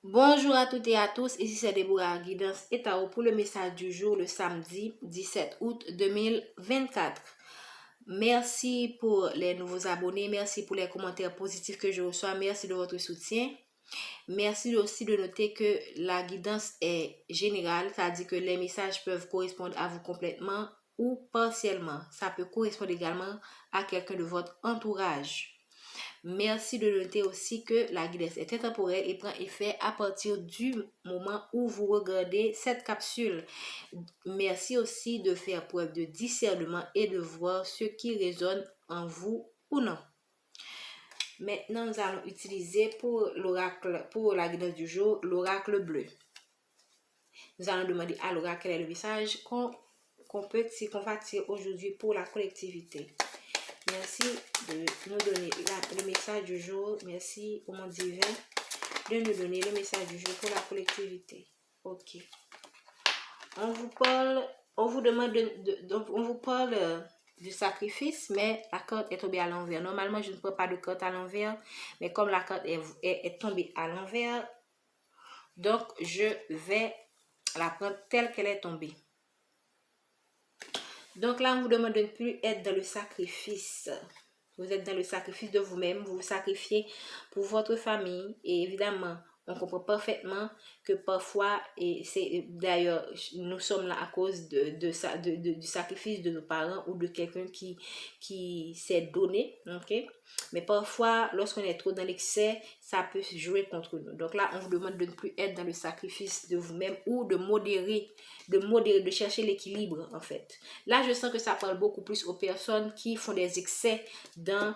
Bonjour à toutes et à tous, ici c'est Déborah Guidance et Tao pour le message du jour le samedi 17 août 2024. Merci pour les nouveaux abonnés, merci pour les commentaires positifs que je reçois, merci de votre soutien. Merci aussi de noter que la guidance est générale, c'est-à-dire que les messages peuvent correspondre à vous complètement ou partiellement. Ça peut correspondre également à quelqu'un de votre entourage. Merci de noter aussi que la guidance est intemporelle et prend effet à partir du moment où vous regardez cette capsule. Merci aussi de faire preuve de discernement et de voir ce qui résonne en vous ou non. Maintenant, nous allons utiliser pour l'oracle, pour la guidance du jour, l'oracle bleu. Nous allons demander à l'oracle quel est le message qu'on va tirer aujourd'hui pour la collectivité. Merci de nous donner le message du jour. Merci au monde divin de nous donner le message du jour pour la collectivité. Ok. On vous demande on vous parle du sacrifice, mais la carte est tombée à l'envers. Normalement, je ne prends pas de carte à l'envers, mais comme la carte est tombée à l'envers, donc je vais la prendre telle qu'elle est tombée. Donc là, on vous demande de ne plus être dans le sacrifice. Vous êtes dans le sacrifice de vous-même, vous vous sacrifiez pour votre famille et évidemment, on comprend parfaitement que parfois, et c'est d'ailleurs, nous sommes là à cause du sacrifice de nos parents ou de quelqu'un qui s'est donné, ok? Mais parfois, lorsqu'on est trop dans l'excès, ça peut jouer contre nous. Donc là, on vous demande de ne plus être dans le sacrifice de vous-même ou de modérer, de chercher l'équilibre en fait. Là, je sens que ça parle beaucoup plus aux personnes qui font des excès dans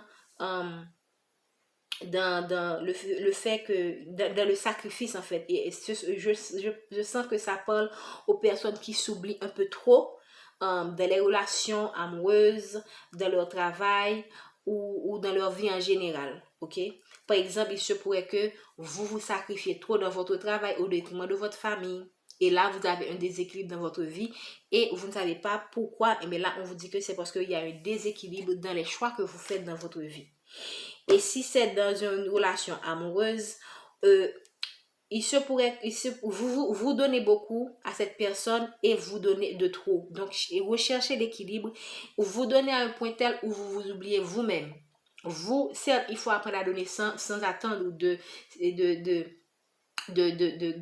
le fait que dans le sacrifice en fait, et je sens que ça parle aux personnes qui s'oublient un peu trop dans les relations amoureuses, dans leur travail ou dans leur vie en général, ok? Par exemple, il se pourrait que vous vous sacrifiez trop dans votre travail au détriment de votre famille. Et là, vous avez un déséquilibre dans votre vie et vous ne savez pas pourquoi. Mais là, on vous dit que c'est parce qu'il y a un déséquilibre dans les choix que vous faites dans votre vie. Et si c'est dans une relation amoureuse, il se pourrait, vous donnez beaucoup à cette personne et vous donnez de trop. Donc, recherchez l'équilibre. Vous donnez à un point tel où vous vous oubliez vous-même. Vous, certes, il faut apprendre à donner sans attendre de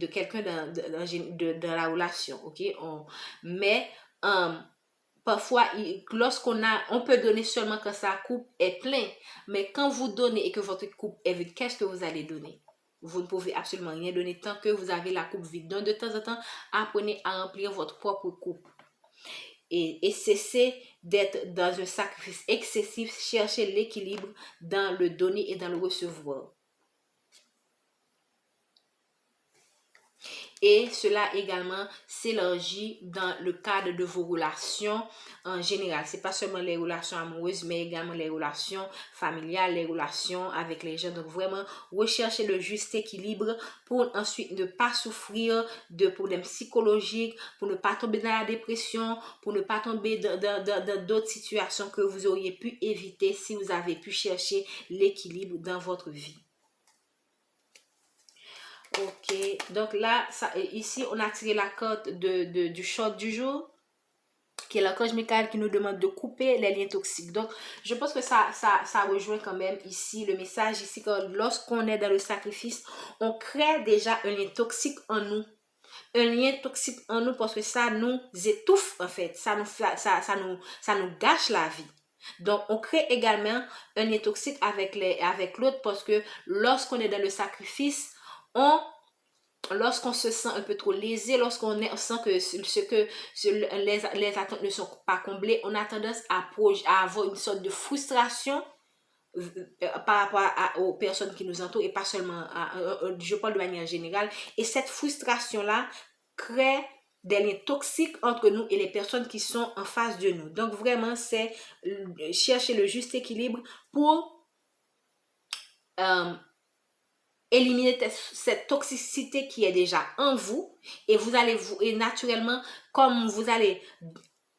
quelqu'un dans la relation, ok? Mais parfois, on peut donner seulement quand sa coupe est pleine, mais quand vous donnez et que votre coupe est vide, qu'est-ce que vous allez donner? Vous ne pouvez absolument rien donner tant que vous avez la coupe vide. Donc, de temps en temps, apprenez à remplir votre propre coupe. Et cessez d'être dans un sacrifice excessif. Cherchez l'équilibre dans le donner et dans le recevoir. Et cela également s'élargit dans le cadre de vos relations en général. C'est pas seulement les relations amoureuses, mais également les relations familiales, les relations avec les gens. Donc vraiment, recherchez le juste équilibre pour ensuite ne pas souffrir de problèmes psychologiques, pour ne pas tomber dans la dépression, pour ne pas tomber dans d'autres situations que vous auriez pu éviter si vous avez pu chercher l'équilibre dans votre vie. Ok, donc là, ici, on a tiré la carte du short du jour, qui est l'archange Michael qui nous demande de couper les liens toxiques. Donc, je pense que ça rejoint quand même ici le message, ici, que lorsqu'on est dans le sacrifice, on crée déjà un lien toxique en nous. Un lien toxique en nous parce que ça nous étouffe, en fait. Ça nous gâche la vie. Donc, on crée également un lien toxique avec l'autre parce que lorsqu'on est dans le sacrifice, lorsqu'on se sent un peu trop lésé, lorsqu'on sent que les attentes ne sont pas comblées, on a tendance à avoir une sorte de frustration par rapport aux personnes qui nous entourent et pas seulement, je parle de manière générale. Et cette frustration-là crée des liens toxiques entre nous et les personnes qui sont en face de nous. Donc vraiment, c'est chercher le juste équilibre pour éliminer cette toxicité qui est déjà en vous et naturellement, comme vous allez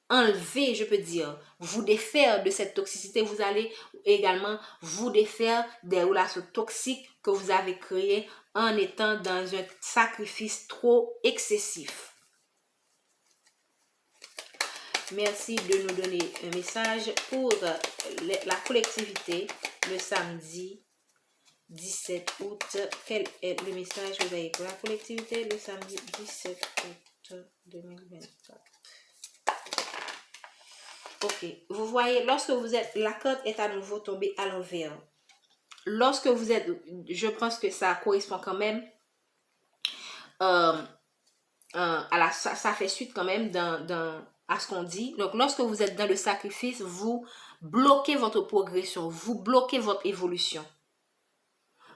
enlever, je peux dire, vous défaire de cette toxicité. Vous allez également vous défaire des relations toxiques que vous avez créées en étant dans un sacrifice trop excessif. Merci de nous donner un message pour la collectivité le samedi 17 août. Quel est le message que vous avez pour la collectivité le samedi 17 août 2024? Ok, vous voyez, lorsque vous êtes, la carte est à nouveau tombée à l'envers. Lorsque vous êtes, je pense que ça correspond quand même ça fait suite quand même à ce qu'on dit. Donc, lorsque vous êtes dans le sacrifice, vous bloquez votre progression, vous bloquez votre évolution.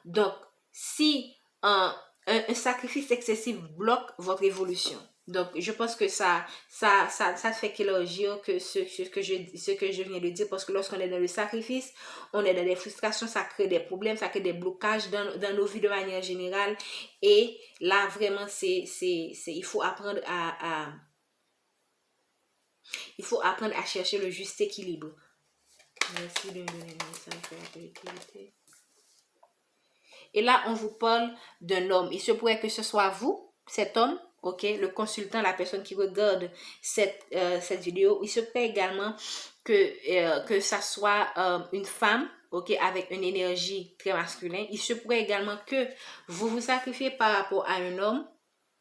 Donc, si un sacrifice excessif bloque votre évolution, donc je pense que ça fait qu'élargir que ce que je viens de dire, parce que lorsqu'on est dans le sacrifice, on est dans des frustrations, ça crée des problèmes, ça crée des blocages dans nos vies de manière générale. Et là, vraiment, il faut apprendre à chercher le juste équilibre. Merci de me donner un message pour la collectivité. Et là, on vous parle d'un homme. Il se pourrait que ce soit vous, cet homme, ok, le consultant, la personne qui regarde cette vidéo. Il se pourrait également que ça soit une femme, ok, avec une énergie très masculine. Il se pourrait également que vous vous sacrifiez par rapport à un homme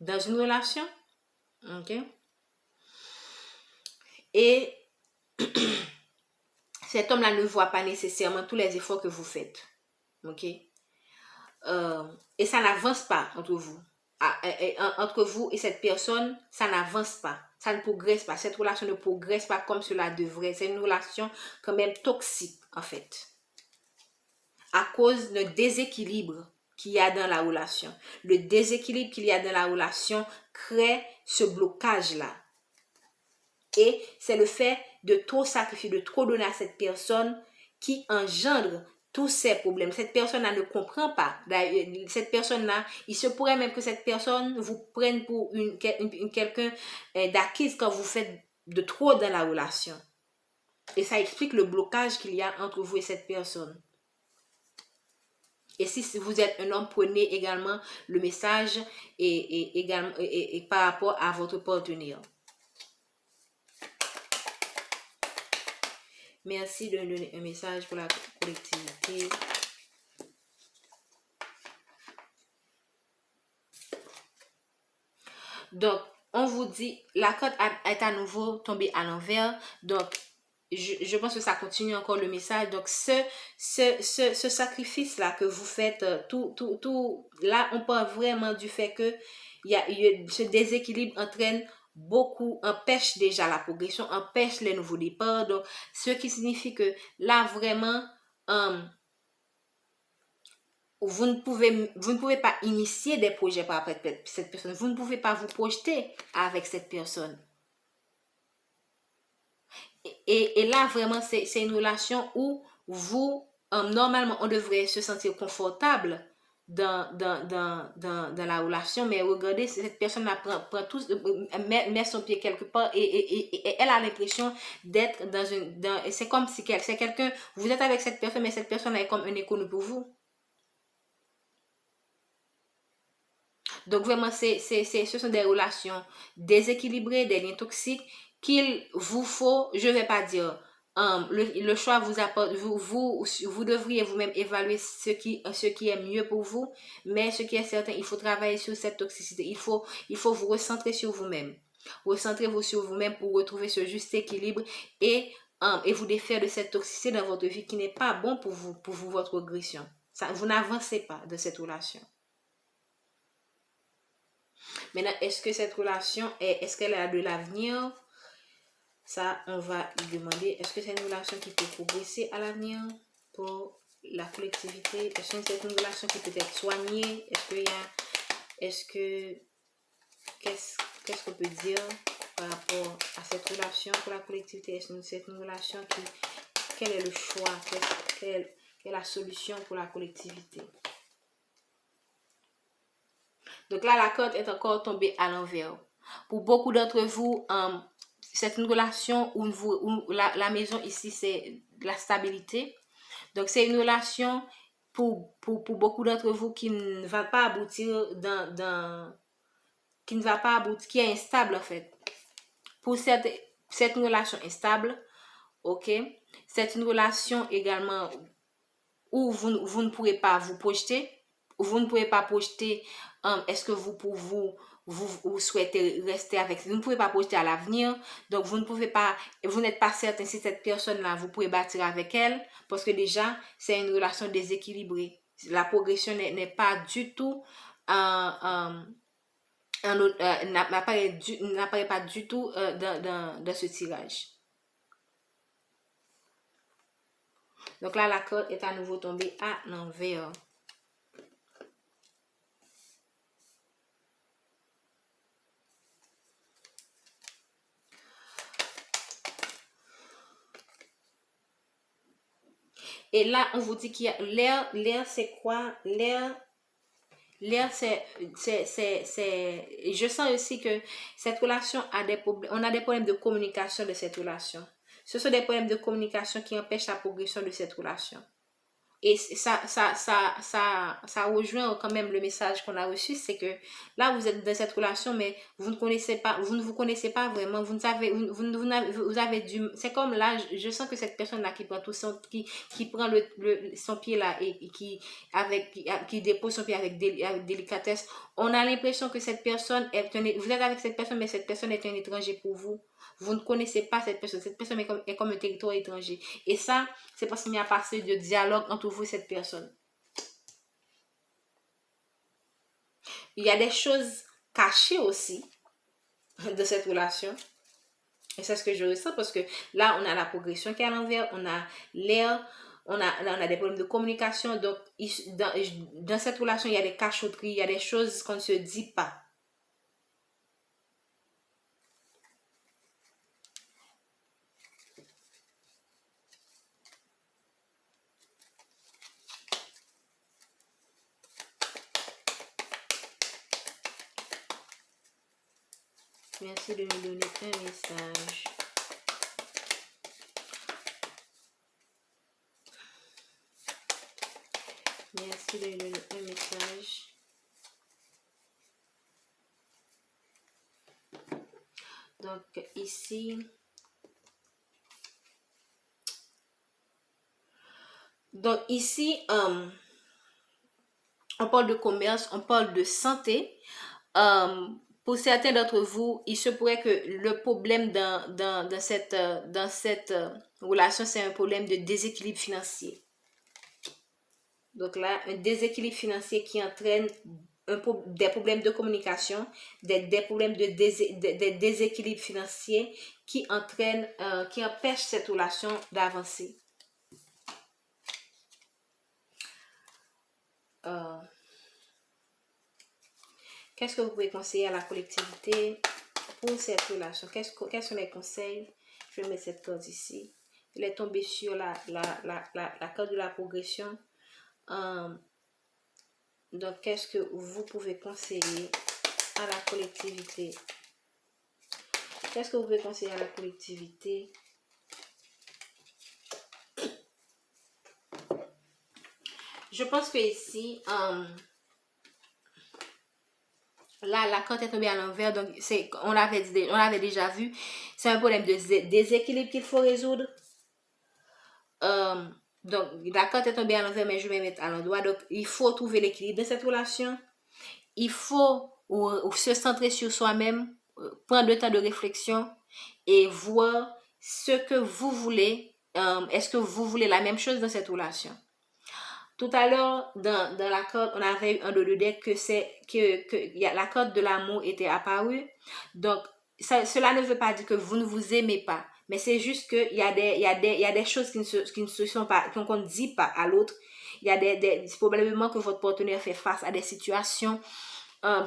dans une relation, ok. Et cet homme-là ne voit pas nécessairement tous les efforts que vous faites, ok. Et ça n'avance pas entre vous. Entre vous et cette personne, ça n'avance pas. Ça ne progresse pas. Cette relation ne progresse pas comme cela devrait. C'est une relation quand même toxique, en fait. À cause d'un déséquilibre qu'il y a dans la relation. Le déséquilibre qu'il y a dans la relation crée ce blocage-là. Et c'est le fait de trop sacrifier, de trop donner à cette personne qui engendre tous ces problèmes. Cette personne-là ne comprend pas. Cette personne-là, il se pourrait même que cette personne vous prenne pour quelqu'un d'acquise quand vous faites de trop dans la relation. Et ça explique le blocage qu'il y a entre vous et cette personne. Et si vous êtes un homme, prenez également le message et par rapport à votre partenaire. Merci de donner un message pour la collectivité. Donc, on vous dit, la carte est à nouveau tombée à l'envers. Donc, je pense que ça continue encore le message. Donc, ce sacrifice-là que vous faites, là, on parle vraiment du fait que ce déséquilibre entraîne beaucoup, empêche déjà la progression, empêche les nouveaux départs. Donc, ce qui signifie que là, vraiment, vous ne pouvez pas initier des projets par rapport à cette personne. Vous ne pouvez pas vous projeter avec cette personne. Et là, vraiment, c'est une relation où vous, normalement, on devrait se sentir confortable dans la relation, mais regardez, cette personne-là prend tout, met son pied quelque part et elle a l'impression d'être c'est comme si c'est quelqu'un, vous êtes avec cette personne, mais cette personne est comme un inconnu pour vous. Donc vraiment, ce sont des relations déséquilibrées, des liens toxiques qu'il vous faut, je ne vais pas dire, le choix vous apporte, vous devriez vous-même évaluer ce qui est mieux pour vous, mais ce qui est certain, il faut travailler sur cette toxicité, il faut vous recentrer sur vous-même, recentrez-vous sur vous-même pour retrouver ce juste équilibre et vous défaire de cette toxicité dans votre vie qui n'est pas bon pour vous, votre progression. Vous n'avancez pas de cette relation. Maintenant, est-ce que cette relation est-ce qu'elle a de l'avenir? Ça, on va lui demander, est-ce que c'est une relation qui peut progresser à l'avenir pour la collectivité? Est-ce que c'est une relation qui peut être soignée? Qu'est-ce qu'on peut dire par rapport à cette relation pour la collectivité? Est-ce que c'est une relation quel est le choix? Quelle est la solution pour la collectivité? Donc là, la carte est encore tombée à l'envers. Pour beaucoup d'entre vous, c'est une relation où la maison ici, c'est la stabilité. Donc, c'est une relation pour beaucoup d'entre vous qui ne va pas aboutir qui ne va pas aboutir, qui est instable en fait. Pour cette relation instable, ok? C'est une relation également où vous ne pourrez pas vous projeter, vous ne pouvez pas projeter est-ce que vous souhaitez rester avec, vous ne pouvez pas projeter à l'avenir, donc vous n'êtes pas certain si cette personne-là, vous pouvez bâtir avec elle, parce que déjà, c'est une relation déséquilibrée. La progression n'est pas du tout, n'apparaît pas du tout dans ce tirage. Donc là, la corde est à nouveau tombée à l'envers. Et là, on vous dit qu'il y a l'air. L'air, c'est quoi? L'air, je sens aussi que cette relation a des problèmes. On a des problèmes de communication de cette relation. Ce sont des problèmes de communication qui empêchent la progression de cette relation. Et ça rejoint quand même le message qu'on a reçu, c'est que là, vous êtes dans cette relation, mais vous ne connaissez pas, vous ne vous connaissez pas vraiment, vous avez c'est comme là, je sens que cette personne-là qui prend qui prend son pied là et qui dépose son pied avec délicatesse, on a l'impression que cette personne vous êtes avec cette personne, mais cette personne est un étranger pour vous. Vous ne connaissez pas cette personne est comme un territoire étranger. Et ça, c'est parce qu'il n'y a pas assez de dialogue entre vous et cette personne. Il y a des choses cachées aussi de cette relation. Et c'est ce que je ressens parce que là, on a la progression qui est à l'envers, on a l'air, on a des problèmes de communication. Donc, dans cette relation, il y a des cachotteries, il y a des choses qu'on ne se dit pas. Merci de nous donner un message. Merci de nous donner un message. Donc, ici, on parle de commerce, on parle de santé. Pour certains d'entre vous, il se pourrait que le problème dans cette relation, c'est un problème de déséquilibre financier. Donc là, un déséquilibre financier qui entraîne des problèmes de communication, des problèmes de déséquilibre financier qui empêchent cette relation d'avancer. Qu'est-ce que vous pouvez conseiller à la collectivité pour cette relation? Quels sont les conseils? Je vais mettre cette corde ici. Elle est tombée sur la corde de la progression. Donc, qu'est-ce que vous pouvez conseiller à la collectivité? Qu'est-ce que vous pouvez conseiller à la collectivité? Je pense que ici, là, la carte est tombée à l'envers, donc on l'avait déjà vu. C'est un problème de déséquilibre qu'il faut résoudre. Donc, la carte est tombée à l'envers, mais je vais mettre à l'endroit. Donc, il faut trouver l'équilibre de cette relation. Il faut se centrer sur soi-même, prendre le temps de réflexion et voir ce que vous voulez. Est-ce que vous voulez la même chose dans cette relation? Tout à l'heure, dans la corde, on avait eu un de deck que la corde de l'amour était apparue. Donc, cela ne veut pas dire que vous ne vous aimez pas. Mais c'est juste qu'il y a des choses qui ne se sont pas, qu'on ne dit pas à l'autre. Il y a probablement que votre partenaire fait face à des situations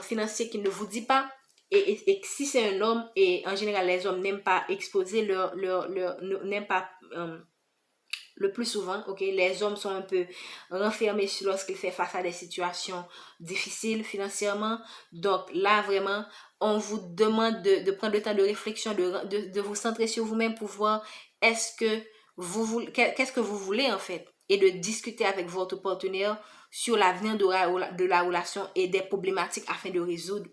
financières qu'il ne vous dit pas. Et si c'est un homme, et en général, les hommes n'aiment pas exposer n'aiment pas le plus souvent, ok, les hommes sont un peu renfermés lorsqu'ils font face à des situations difficiles financièrement. Donc là, vraiment, on vous demande de prendre le temps de réflexion, de vous centrer sur vous-même pour voir qu'est-ce que vous voulez en fait, et de discuter avec votre partenaire sur l'avenir de la relation et des problématiques afin de résoudre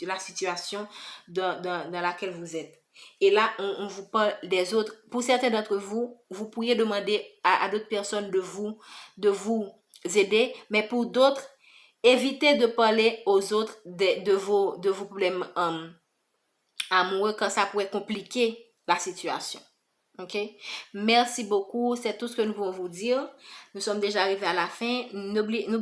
la situation dans laquelle vous êtes. Et là, on vous parle des autres. Pour certains d'entre vous, vous pourriez demander à d'autres personnes de vous aider, mais pour d'autres, évitez de parler aux autres de vos problèmes amoureux, quand ça pourrait compliquer la situation. Ok? Merci beaucoup. C'est tout ce que nous pouvons vous dire. Nous sommes déjà arrivés à la fin. N'oubliez